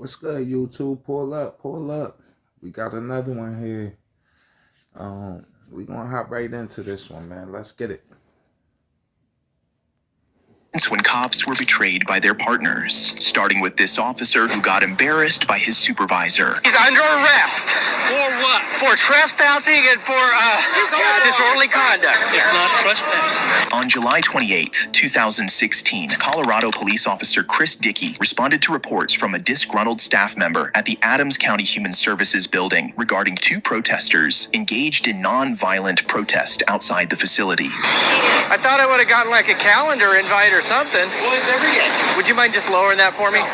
What's good, YouTube? Pull up, pull up. We got another one here. We gonna hop right into this one, man. Let's get it. When cops were betrayed by their partners, starting with this officer who got embarrassed by his supervisor. He's under arrest. For what? For trespassing and for disorderly conduct. It's not trespassing. On July 28, 2016, Colorado police officer Chris Dickey responded to reports from a disgruntled staff member at the Adams County Human Services building regarding two protesters engaged in non-violent protest outside the facility. I thought I would have gotten like a calendar invite or something. Well, it's every day. Would you mind just lowering that for me?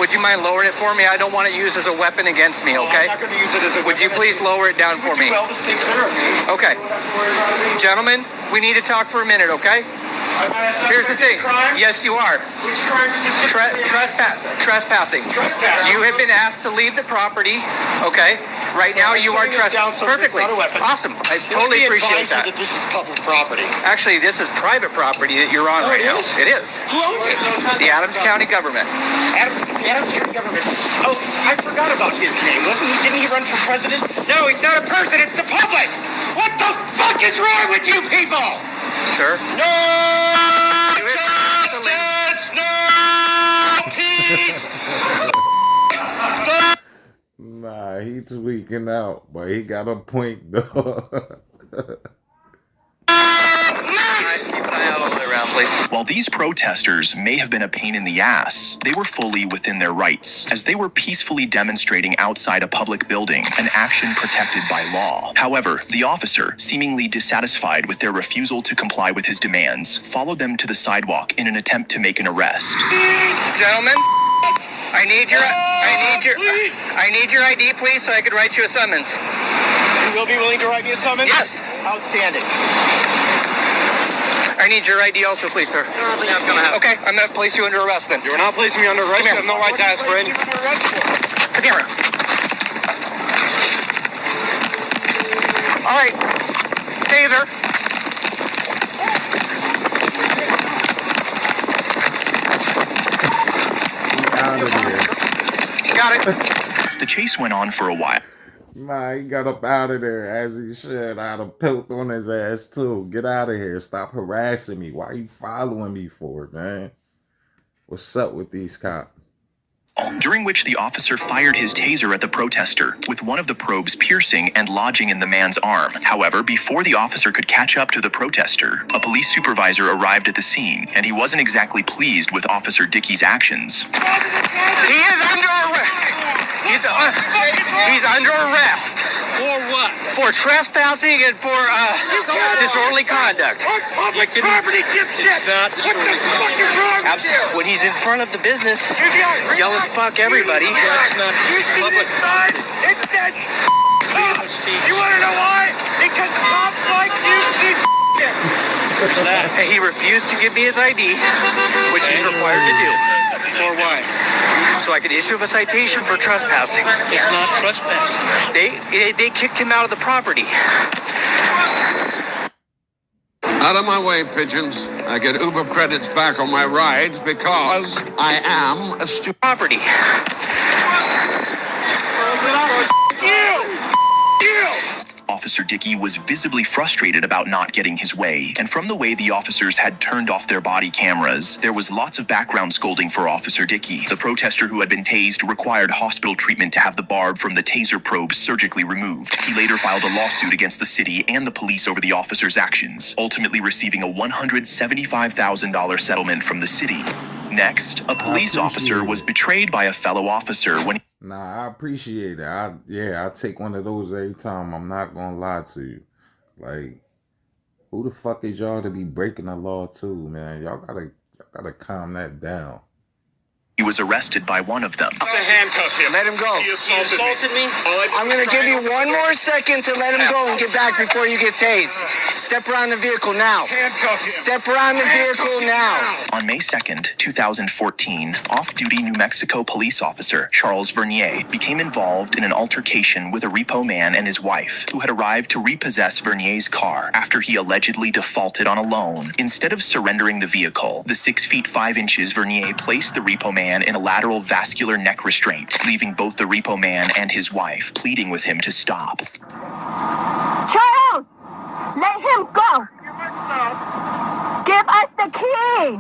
Would you mind lowering it for me? I don't want it used as a weapon against me, okay? I'm not going to use it as a weapon. Would you please lower it down for me? Well, to stay clear of me. Okay. Gentlemen, we need to talk for a minute, okay? Here's the thing. Crime? Yes, you are. Which crime specifically? Trespassing. Trespassing. You have been asked to leave the property, okay? Right now, you are trespassing. Perfectly. It's not a weapon. Awesome. I totally appreciate that. This is public property. Actually, this is private property that you're on right now. It is. Who owns it? The Adams County government. The Adams County government. Oh, I forgot about his name. Didn't he run for president? No, he's not a person. It's the public. What the fuck is wrong with you people? Sir? No justice, no peace. Nah, he tweaking out, but he got a point though. Keep an eye out all the way around, please. While these protesters may have been a pain in the ass, they were fully within their rights, as they were peacefully demonstrating outside a public building, an action protected by law. However, the officer, seemingly dissatisfied with their refusal to comply with his demands, followed them to the sidewalk in an attempt to make an arrest. Gentlemen, I need your ID, please, so I could write you a summons. You will be willing to write me a summons? Yes. Outstanding. I need your ID also, please, sir. I don't think that's going to happen. Okay, I'm going to place you under arrest then. You're not placing me under arrest. You have no right to ask for any. Come here. All right. Taser. Out of here. Got it. The chase went on for a while. Nah, he got up out of there as he should. I'd have pilt on his ass too. Get out of here. Stop harassing me. Why are you following me for, man? What's up with these cops? During which the officer fired his taser at the protester, with one of the probes piercing and lodging in the man's arm. However, before the officer could catch up to the protester, a police supervisor arrived at the scene, and he wasn't exactly pleased with Officer Dickey's actions. He is under arrest. He's under arrest. For what? For trespassing and for disorderly conduct. Public property, dipshit. Not What the fuck is wrong with you? When he's in front of the business, yelling fuck everybody. That's not You see public this sign? It says freedom of speech. You want to know why? Because cops like you keep That. He refused to give me his ID, which he's required to do. For what? So I could issue him a citation for trespassing. It's not trespassing. They kicked him out of the property. Out of my way, pigeons. I get Uber credits back on my rides because I am a stupid. Property. Officer Dickey was visibly frustrated about not getting his way, and from the way the officers had turned off their body cameras, there was lots of background scolding for Officer Dickey. The protester who had been tased required hospital treatment to have the barb from the taser probe surgically removed. He later filed a lawsuit against the city and the police over the officer's actions, ultimately receiving a $175,000 settlement from the city. Next, a police officer was betrayed by a fellow officer when Nah, I appreciate it. I take one of those every time. I'm not gonna lie to you. Like, who the fuck is y'all to be breaking the law too, man? Y'all gotta calm that down. he was arrested by one of them. To handcuff him. Let him go. He assaulted me. I'm going to give you one more second to let him go and get back before you get tased. Step around the vehicle now. Handcuff him. Step around the vehicle now. On May 2nd, 2014, off-duty New Mexico police officer Charles Vernier became involved in an altercation with a repo man and his wife, who had arrived to repossess Vernier's car after he allegedly defaulted on a loan. Instead of surrendering the vehicle, the 6 feet 5 inches Vernier placed the repo man man in a lateral vascular neck restraint, leaving both the repo man and his wife pleading with him to stop. Charles, let him go. Give us the key.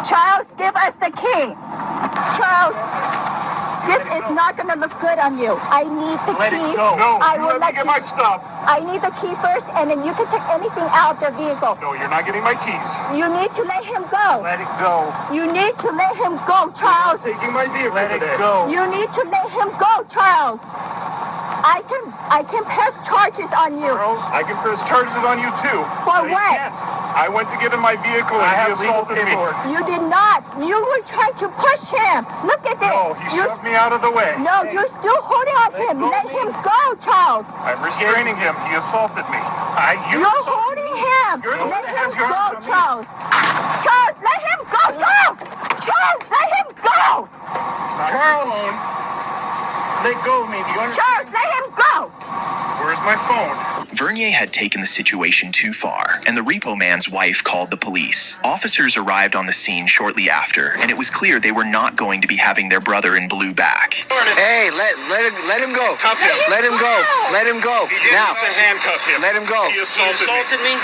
Charles, give us the key. Charles, this is not going to look good on you. I need the Let key. it go. No, I you will let me let get you. my stuff. I need the key first, and then you can take anything out of the vehicle. No, you're not getting my keys. You need to let him go. Let it go. You need to let him go, Charles. Taking my vehicle. Let it go. You need to let him go, Charles. I can press charges on you. Charles, I can press charges on you too. For No, you what? can't. I went to get in my vehicle and he assaulted me. You did not. You were trying to push him. Look at this. No, he shoved me out of the way. No, you're still holding on to him. Let him go, Charles. I'm restraining him. He assaulted me. You're holding him. You're the one Let that him has your go, arms on me. Charles. Charles, let him go, Charles. Charles, let him go. Charles, let go of me. Do you understand? Charles, let him go. Where's my phone? Vernier had taken the situation too far, and the repo man's wife called the police. Officers arrived on the scene shortly after, and it was clear they were not going to be having their brother in blue back. Hey, let him go. Cuff him. Let him go. Let him go. Now, to handcuff him. let him go. He assaulted me.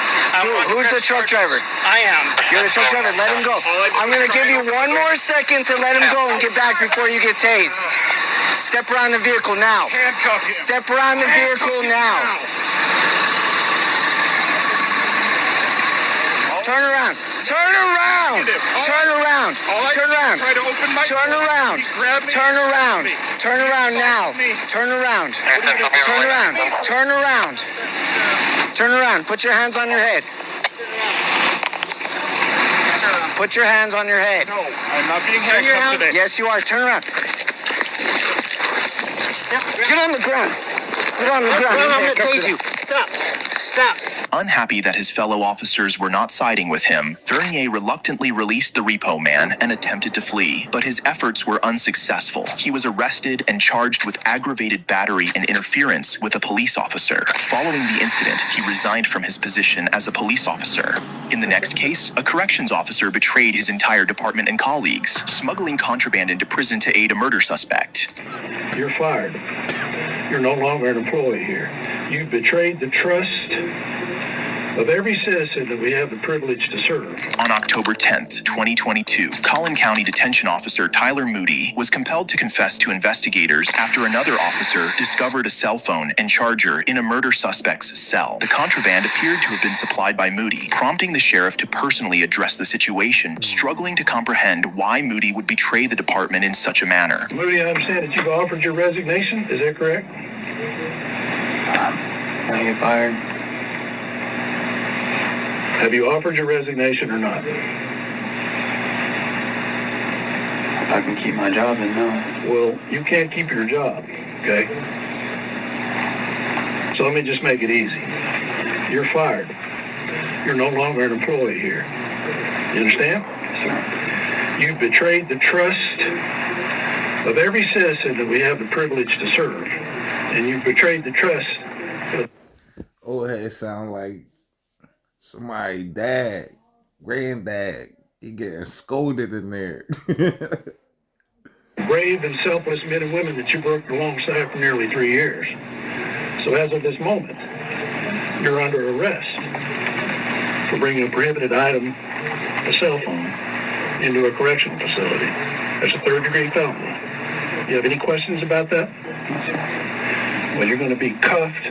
Who's the truck driver? I am. You're the truck driver. Let him go. I'm going to give you one more second to let him go and get back before you get tased. Step around the vehicle now. Handcuff him. Step around the vehicle now. Turn around. Turn around. Turn around. Turn around. Try to open my Turn door. around. He grabbed me. Turn around. Turn around now. Turn around. Turn around. Turn around. Turn around. Put your hands on your head. Put your hands on your head. No, I'm not being Turn your handcuffed hand. today. Yes, you are. Turn around. Get on the ground. Get on the ground. I'm going to tase you. Stop. Stop. Unhappy that his fellow officers were not siding with him, Vernier reluctantly released the repo man and attempted to flee, but his efforts were unsuccessful. He was arrested and charged with aggravated battery and interference with a police officer. Following the incident, he resigned from his position as a police officer. In the next case, a corrections officer betrayed his entire department and colleagues, smuggling contraband into prison to aid a murder suspect. You're fired. You're no longer an employee here. You've betrayed the trust of every citizen that we have the privilege to serve. On October 10th, 2022, Collin County Detention Officer Tyler Moody was compelled to confess to investigators after another officer discovered a cell phone and charger in a murder suspect's cell. The contraband appeared to have been supplied by Moody, prompting the sheriff to personally address the situation, struggling to comprehend why Moody would betray the department in such a manner. Moody, I understand that you've offered your resignation. Is that correct? I get fired. Have you offered your resignation or not? If I can keep my job, then no. Well, you can't keep your job, okay? So let me just make it easy. You're fired. You're no longer an employee here. You understand? You've betrayed the trust of every citizen that we have the privilege to serve. And you've betrayed the trust of... Oh, it sound like somebody dad, granddad. He getting scolded in there. brave and selfless men and women that you've worked alongside for nearly 3 years. So as of this moment, you're under arrest for bringing a prohibited item, a cell phone, into a correctional facility. That's a third-degree felony. You have any questions about that? Well, you're going to be cuffed.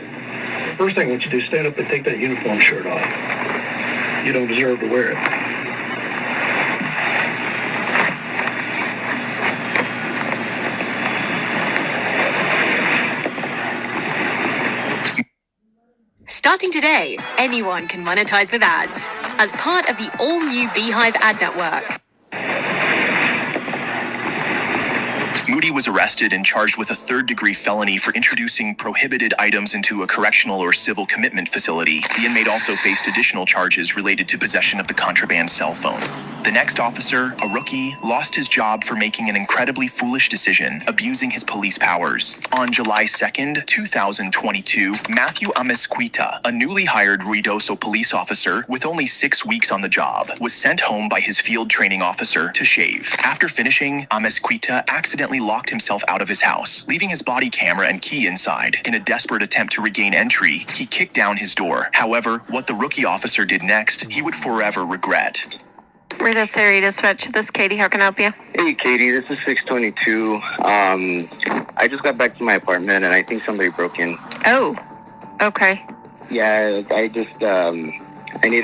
First thing I want you to do is stand up and take that uniform shirt off. You don't deserve to wear it. Starting today, anyone can monetize with ads as part of the all-new Beehive ad network. Moody was arrested and charged with a third-degree felony for introducing prohibited items into a correctional or civil commitment facility. The inmate also faced additional charges related to possession of the contraband cell phone. The next officer, a rookie, lost his job for making an incredibly foolish decision, abusing his police powers. On July 2nd, 2022, Matthew Amezquita, a newly hired Ruidoso police officer with only 6 weeks on the job, was sent home by his field training officer to shave. After finishing, Amezquita accidentally locked himself out of his house, leaving his body camera and key inside. In a desperate attempt to regain entry, he kicked down his door. However, what the rookie officer did next, he would forever regret. Rita Siri Dispatch, this is Katie. How can I help you? Hey, Katie, this is 622. I just got back to my apartment, and I think somebody broke in. Oh, okay. Yeah, I need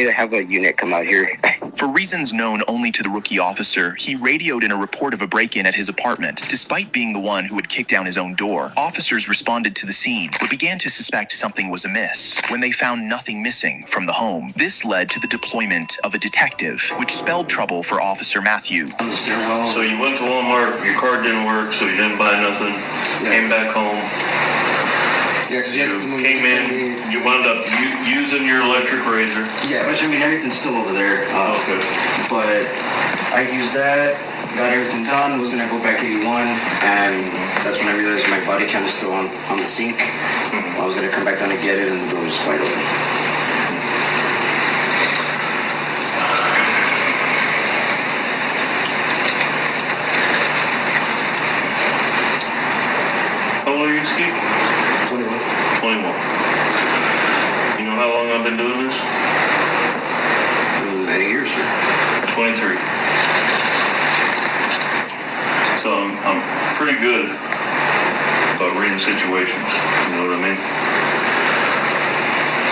to have a unit come out here. For reasons known only to the rookie officer, he radioed in a report of a break-in at his apartment. Despite being the one who had kicked down his own door, officers responded to the scene, but began to suspect something was amiss when they found nothing missing from the home. This led to the deployment of a detective, which spelled trouble for Officer Matthew. So you went to Walmart, your card didn't work, so you didn't buy nothing, came back home. Yeah, because you came in, you wound up using your electric razor. Yeah, which I mean, everything's still over there. Okay. But I used that, got everything done, was gonna go back 81, and that's when I realized my body cam was still on the sink. I was gonna come back down and get it, and the door was wide open. How old are you, Ski? 21. You know how long I've been doing this? Many years, sir. 23. So I'm pretty good about reading situations. You know what I mean?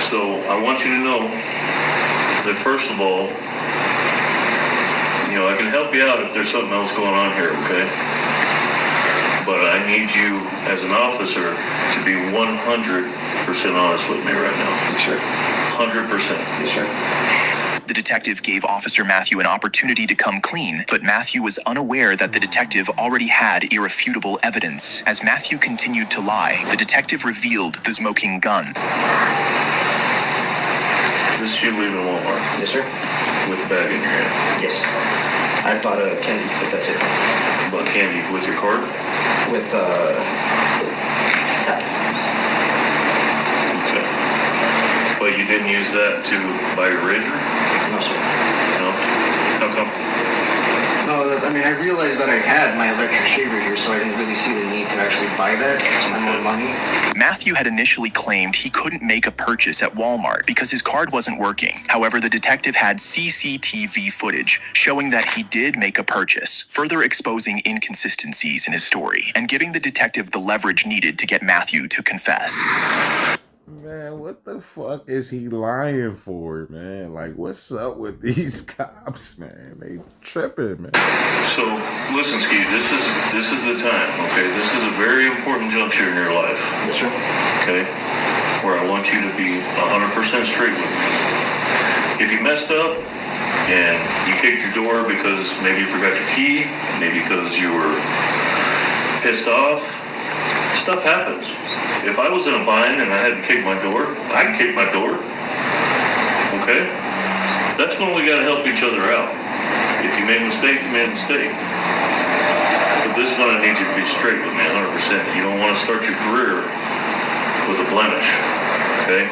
So I want you to know that first of all, you know, I can help you out if there's something else going on here, okay? But I need you as an officer to be 100% honest with me right now. Yes, sir. 100%. Yes, sir. The detective gave Officer Matthew an opportunity to come clean, but Matthew was unaware that the detective already had irrefutable evidence. As Matthew continued to lie, the detective revealed the smoking gun. This is you leaving Walmart. Yes, sir. With a bag in your hand. Yes. I bought a candy, but that's it. Bought candy with your card? With, tap. Okay. But you didn't use that to buy your razor? No, sir. No? How come? No, I mean, I realized that I had my electric shaver here, so I didn't really see the need to actually buy that. It's my more money. Matthew had initially claimed he couldn't make a purchase at Walmart because his card wasn't working. However, the detective had CCTV footage showing that he did make a purchase, further exposing inconsistencies in his story and giving the detective the leverage needed to get Matthew to confess. Man, what the fuck is he lying for, man? Like, what's up with these cops, man? They tripping, man. So, listen, Ski, this is the time, okay? This is a very important juncture in your life. Yes, sir. Okay? Where I want you to be 100% straight with me. If you messed up and you kicked your door because maybe you forgot your key, maybe because you were pissed off, stuff happens. If I was in a bind and I had to kick my door, I'd kick my door. Okay? That's when we gotta help each other out. If you made a mistake, you made a mistake. But this one I need you to be straight with me 100%. You don't want to start your career with a blemish. Okay?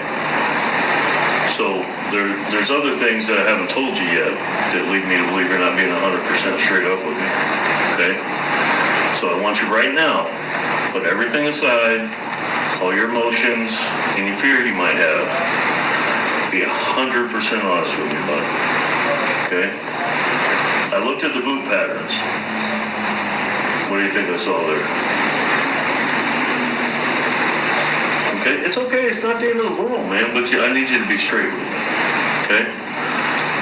So there's other things that I haven't told you yet that lead me to believe you're not being 100% straight up with me. Okay? So I want you right now, put everything aside, all your emotions, any fear you might have, be 100% honest with me, bud. Okay? I looked at the boot patterns. What do you think I saw there? Okay? It's okay. It's not the end of the world, man, but I need you to be straight with me. Okay?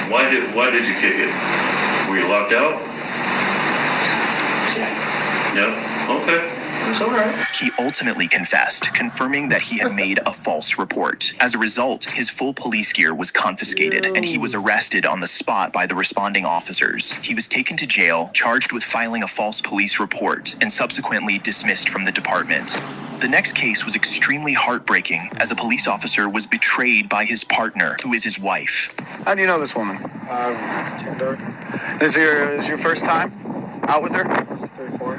Why did you kick it? Were you locked out? Yeah. Okay. It's all right. He ultimately confessed, confirming that he had made a false report. As a result, his full police gear was confiscated, and he was arrested on the spot by the responding officers. He was taken to jail, charged with filing a false police report, and subsequently dismissed from the department. The next case was extremely heartbreaking, as a police officer was betrayed by his partner, who is his wife. How do you know this woman? Tinder. Is your first time out with her? 34.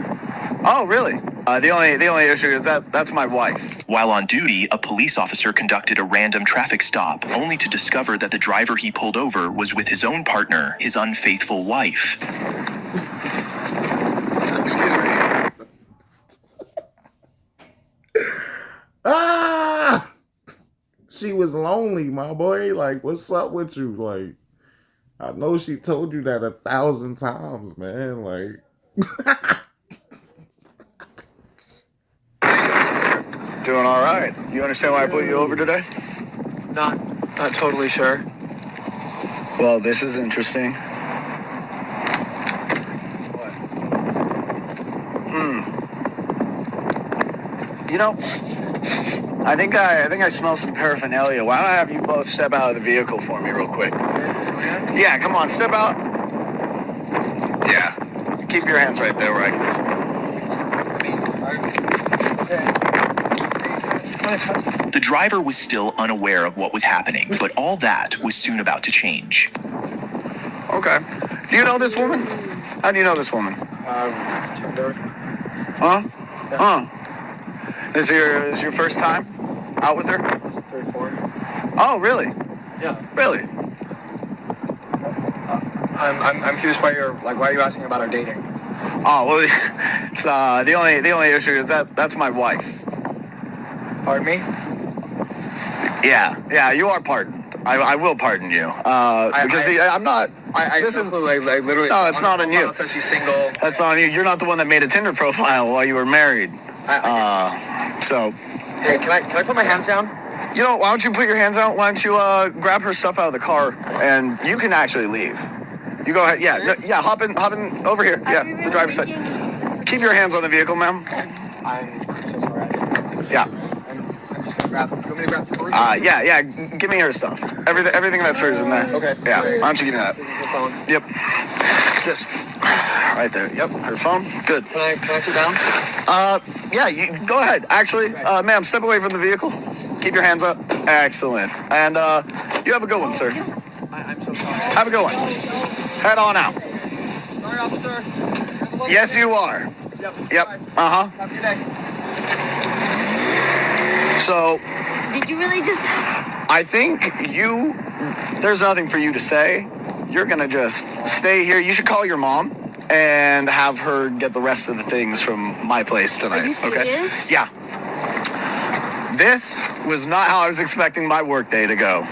Oh, really? The only issue is that's my wife. While on duty, a police officer conducted a random traffic stop, only to discover that the driver he pulled over was with his own partner, his unfaithful wife. Excuse me. Ah! She was lonely, my boy. Like, what's up with you? Like, I know she told you that 1,000 times, man. Like, Doing all right. You understand why I pulled you over today? Not totally sure. Well, this is interesting. What? You know, I think I smell some paraphernalia. Why don't I have you both step out of the vehicle for me real quick? Yeah, come on, step out. Yeah. Keep your hands right there where I can see. The driver was still unaware of what was happening, but all that was soon about to change. Okay. Do you know this woman? How do you know this woman? Tinder. Huh? Huh? Is your first time out with her? 34. Oh, really? Yeah. Really? I'm curious why are you asking about our dating? Oh, well, it's the only issue is that's my wife. Pardon me? Yeah, you are pardoned. I will pardon you. Because I'm not. This is like literally. No, it's not on you. Says she's single. That's on you. You're not the one that made a Tinder profile while you were married. So. Hey, can I put my hands down? You know, why don't you put your hands out? Why don't you grab her stuff out of the car and you can actually leave. You go ahead. Yeah, hop in over here. Yeah, the driver's side. Keep your hands on the vehicle, ma'am. I'm so sorry. Yeah. I'm just gonna grab. You want me to grab some? Yeah. Give me her stuff. Everything that's hers in there. Okay. Yeah. Why don't you give me that? Your phone. Yep. Just right there. Yep. Her phone. Good. Can I sit down? Yeah. You go ahead. Actually, ma'am, step away from the vehicle. Keep your hands up. Excellent. And you have a good one, sir. I'm so sorry. Have a good one. Head on out. Sorry, officer. Yes, you are. Yep. Uh-huh. Have a good day. So, Did you really just... I think there's nothing for you to say. You're gonna just stay here. You should call your mom and have her get the rest of the things from my place tonight. Are you serious? Okay? Yeah. This was not how I was expecting my workday to go.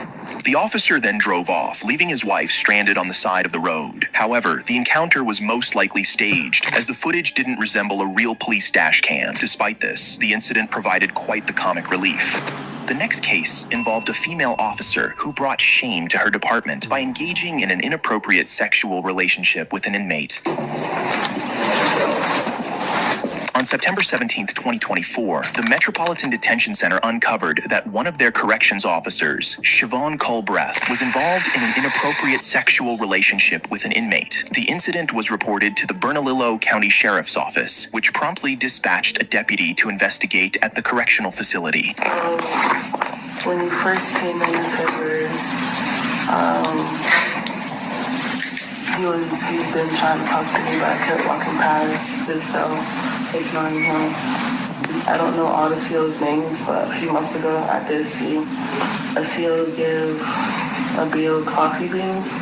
The officer then drove off, leaving his wife stranded on the side of the road. However, the encounter was most likely staged, as the footage didn't resemble a real police dash cam. Despite this, the incident provided quite the comic relief. The next case involved a female officer who brought shame to her department by engaging in an inappropriate sexual relationship with an inmate. On September 17, 2024, the Metropolitan Detention Center uncovered that one of their corrections officers, Siobhan Culbreth, was involved in an inappropriate sexual relationship with an inmate. The incident was reported to the Bernalillo County Sheriff's Office, which promptly dispatched a deputy to investigate at the correctional facility. When he first came in February, he's been trying to talk to me, but I kept walking past his cell, ignoring him. I don't know all the CO's names, but a few months ago I did see a CO give a bill coffee beans.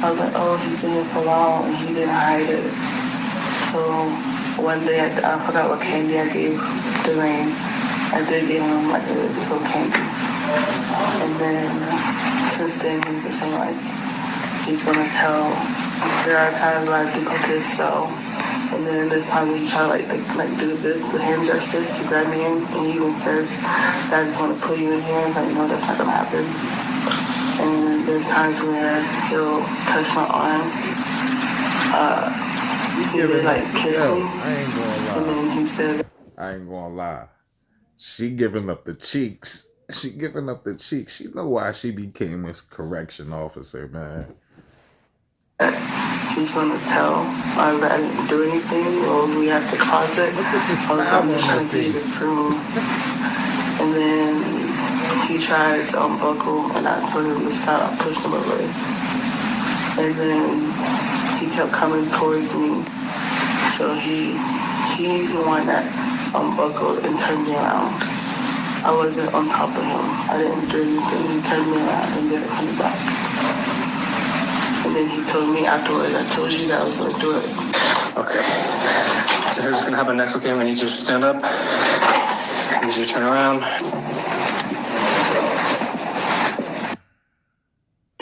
I was like, oh, he's been here for a while, and he didn't hide it. So one day I forgot what candy I gave Dwayne. I did give him like a so candy. And then since then he's been saying like he's gonna tell. There are times where I do go to his cell, and then there's times when he try to like do the hand gesture to grab me in, and he even says that I just want to put you in here, and like, no, that's not gonna happen. And there's times where he'll touch my arm, he'll like kiss me, and then he said, I ain't gonna lie. She giving up the cheeks. She giving up the cheeks. She know why she became this correction officer, man. He's gonna tell that I didn't do anything, or we have the closet. I was I'm just gonna leave the room. And then he tried to unbuckle, and I told him to stop. I pushed him away. and then he kept coming towards me. So he's the one that unbuckled and turned me around. I wasn't on top of him. I didn't do anything. He turned me around and didn't come back. And then he told me afterwards, I told you that I was going to do it. Okay. So here's what's going to happen next, okay? I need you to stand up. I need you to turn around.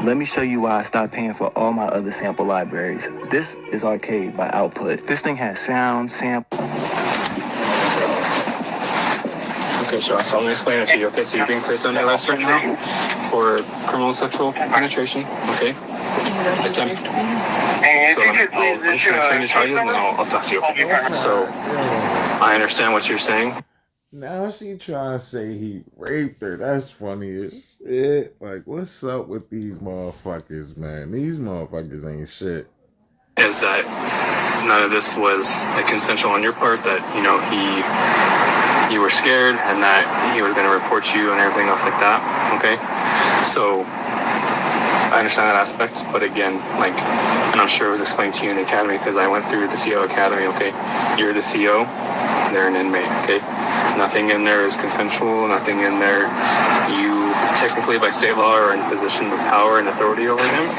Let me show you why I stopped paying for all my other sample libraries. This is Arcade by Output. This thing has sound, sample. Okay, sure. So I'm going to explain it to you, okay? So you're being placed under arrest right now for criminal sexual penetration, okay? Attempt. So I'm just going to explain the charges and then I'll talk to you. So I understand what you're saying. Now she trying to say he raped her. That's funny as shit. Like, what's up with these motherfuckers, man? These motherfuckers ain't shit. Is that none of this was consensual on your part, that, you know, you were scared and that he was going to report you and everything else like that, okay? So I understand that aspect, but again, like, and I'm sure it was explained to you in the academy because I went through the CO Academy, okay? You're the CO, they're an inmate, okay? Nothing in there is consensual, nothing in there you technically by state law are in position of power and authority over him.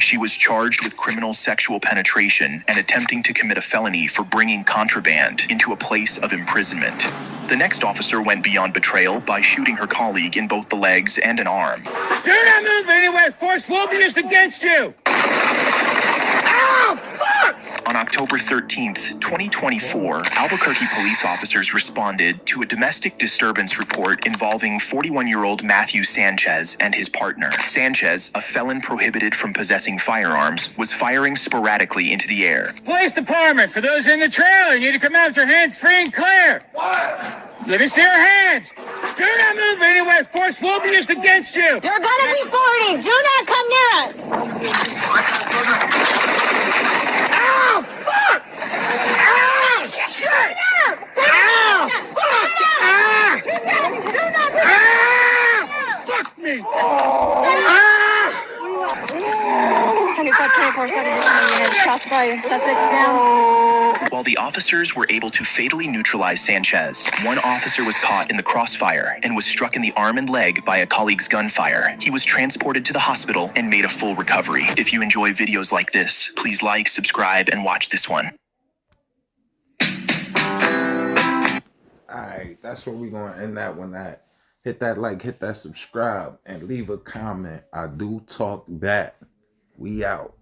She was charged with criminal sexual penetration and attempting to commit a felony for bringing contraband into a place of imprisonment. The next officer went beyond betrayal by shooting her colleague in both the legs and an arm. Do not move anywhere. Force will be used against you. Ow, fuck! On October 13th, 2024, Albuquerque police officers responded to a domestic disturbance report involving 41-year-old Matthew Sanchez and his partner. Sanchez, a felon prohibited from possessing firearms, was firing sporadically into the air. Police department, for those in the trailer, you need to come out with your hands free and clear. What? Let me see your hands. Do not move anywhere. Force will be used against you. You're gonna be 40. Do not come near us. Ow, fuck! Ow, shit! Ow, fuck! Ah! Ah! Fuck me! Ah! 24 unit shot by suspects now. While the officers were able to fatally neutralize Sanchez, one officer was caught in the crossfire and was struck in the arm and leg by a colleague's gunfire. He was transported to the hospital and made a full recovery. If you enjoy videos like this, please like, subscribe, and watch this one. Alright, that's where we're going to end that one at. Hit that like, hit that subscribe, and leave a comment. I do talk back. We out.